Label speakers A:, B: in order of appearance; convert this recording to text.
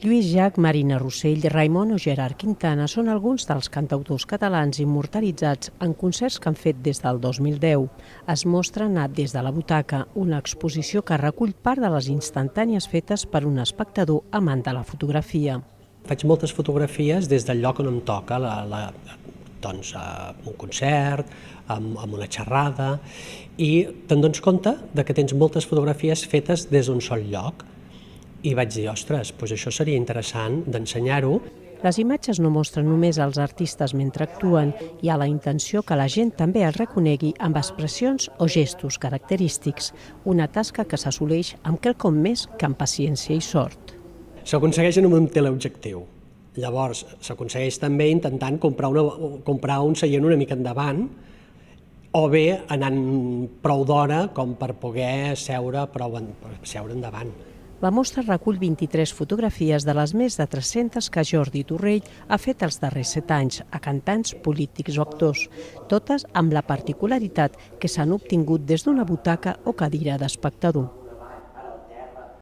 A: Lluís Llach, Marina Rossell, Raimon o Gerard Quintana són alguns dels cantautors catalans immortalitzats en concerts que han fet des del 2010. Es mostra Anat des de la butaca, una exposició que recull part de les instantànies fetes per un espectador amant de la fotografia.
B: Faig moltes fotografies des del lloc on em toca, doncs, un concert, amb una xerrada, i te'n dones compte que tens moltes fotografies fetes des d'un sol lloc. I vaig dir, ostres, doncs això seria interessant d'ensenyar-ho.
A: Les imatges no mostren només els artistes mentre actuen, hi ha la intenció que la gent també els reconegui amb expressions o gestos característics, una tasca que s'assoleix amb quelcom més que amb paciència i sort.
B: S'aconsegueix amb un teleobjectiu. Llavors, s'aconsegueix també intentant comprar un seient una mica endavant, o bé anant prou d'hora com per poder seure endavant.
A: La mostra recull 23 fotografies de les més de 300 que Jordi Torrell ha fet els darrers 7 anys a cantants, polítics o actors, totes amb la particularitat que s'han obtingut des d'una butaca o cadira d'espectador.